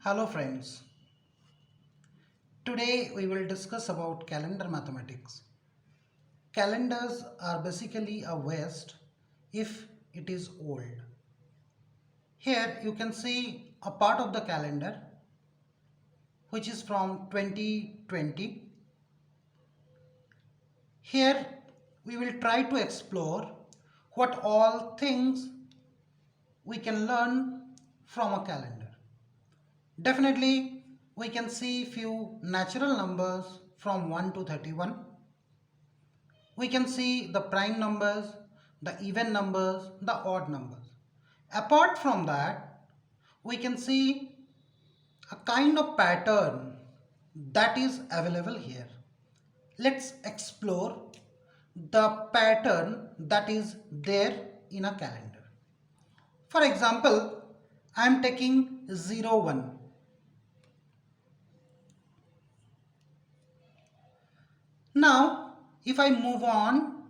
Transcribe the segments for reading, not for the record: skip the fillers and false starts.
Hello friends, today we will discuss about calendar mathematics. Calendars are basically a waste if it is old. Here you can see a part of the calendar which is from 2020. Here we will try to explore what all things we can learn from a calendar. Definitely we can see few natural numbers from 1 to 31. We can see the prime numbers, the even numbers, the odd numbers. Apart from that, we can see a kind of pattern that is available here. Let's explore the pattern that is there in a calendar. For example, I am taking 01. Now, if I move on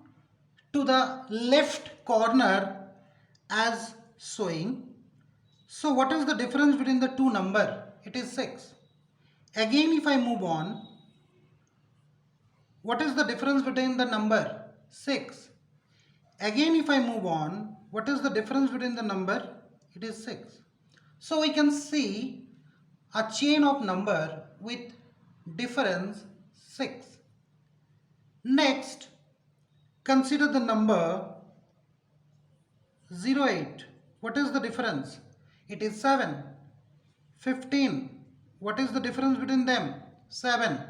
to the left corner as showing, so what is the difference between the two number? It is 6. Again, if I move on, what is the difference between the number? 6. Again, if I move on, what is the difference between the number? It is 6. So we can see a chain of number with difference 6. Next, consider the number 08. What is the difference? It is 7. 15. What is the difference between them? 7.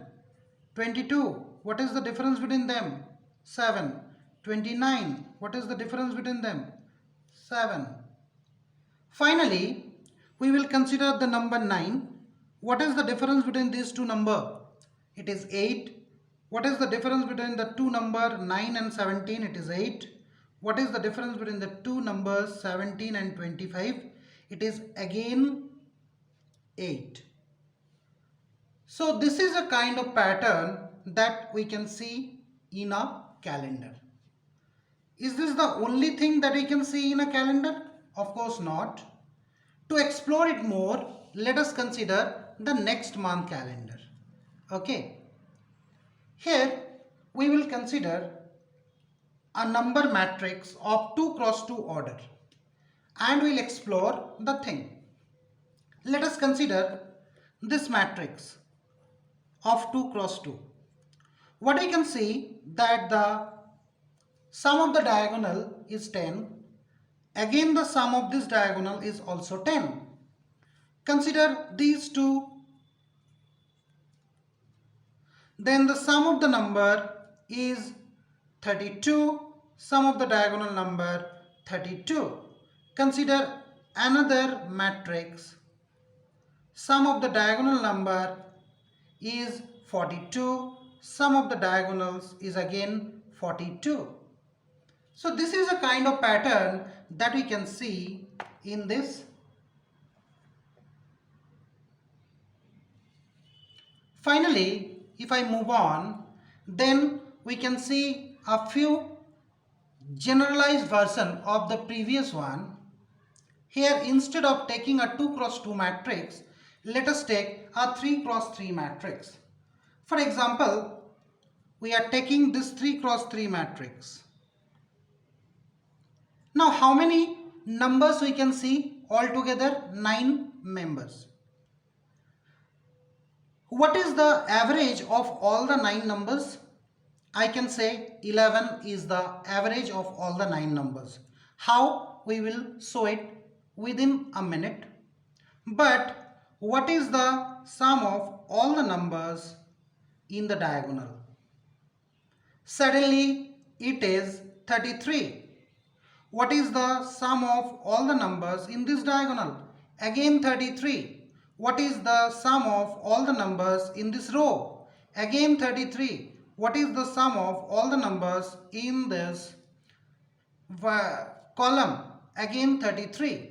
22. What is the difference between them? 7. 29. What is the difference between them? 7. Finally, we will consider the number 9. What is the difference between these two numbers? It is 8. What is the difference between the two number 9 and 17? It is 8. What is the difference between the two numbers 17 and 25? It is again 8. So this is a kind of pattern that we can see in a calendar. Is this the only thing that we can see in a calendar? Of course not. To explore it more, let us consider the next month calendar. Okay. Here we will consider a number matrix of 2 cross 2 order and we'll explore the thing. Let us consider this matrix of 2 cross 2. What we can see that the sum of the diagonal is 10. Again the sum of this diagonal is also 10. Consider these two. Then the sum of the number is 32. Sum of the diagonal number 32. Consider another matrix. Sum of the diagonal number is 42. Sum of the diagonals is again 42. So this is a kind of pattern that we can see in this. Finally, if I move on, then we can see a few generalized version of the previous one. Here, instead of taking a 2 cross 2 matrix, let us take a 3 cross 3 matrix. For example, we are taking this 3 cross 3 matrix. Now, how many numbers we can see altogether? 9 members. What is the average of all the 9 numbers? I can say 11 is the average of all the 9 numbers. How? We will show it within a minute. But what is the sum of all the numbers in the diagonal? Suddenly it is 33. What is the sum of all the numbers in this diagonal? Again 33. What is the sum of all the numbers in this row? Again 33. What is the sum of all the numbers in this column? Again 33.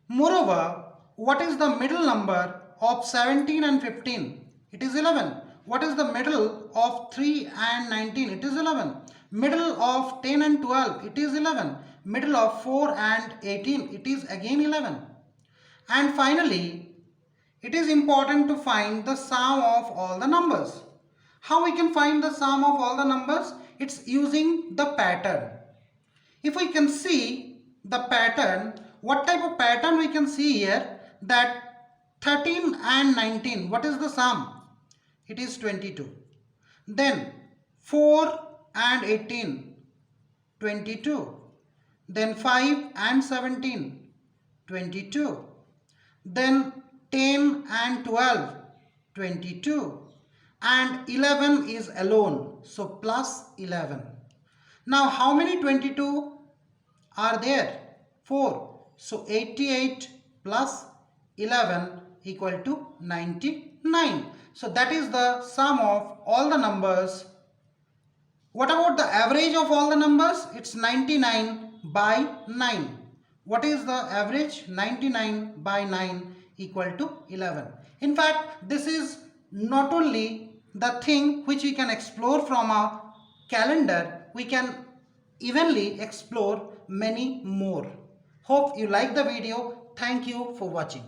Moreover, what is the middle number of 17 and 15? It is 11. What is the middle of 3 and 19? It is 11. Middle of 10 and 12? It is 11. Middle of 4 and 18? It is again 11. And finally, it is important to find the sum of all the numbers. How we can find the sum of all the numbers? It's using the pattern. If we can see the pattern, what type of pattern we can see here? That 13 and 19, what is the sum? It is 22. Then 4 and 18, 22. Then 5 and 17, 22. Then 10 and 12, 22. And 11 is alone, so plus 11. Now how many 22 are there? 4. So 88 plus 11 equal to 99. So that is the sum of all the numbers. What about the average of all the numbers? It's 99 by 9. What is the average? 99 by 9 equal to 11. In fact, this is not only the thing which we can explore from a calendar, we can evenly explore many more. Hope you like the video. Thank you for watching.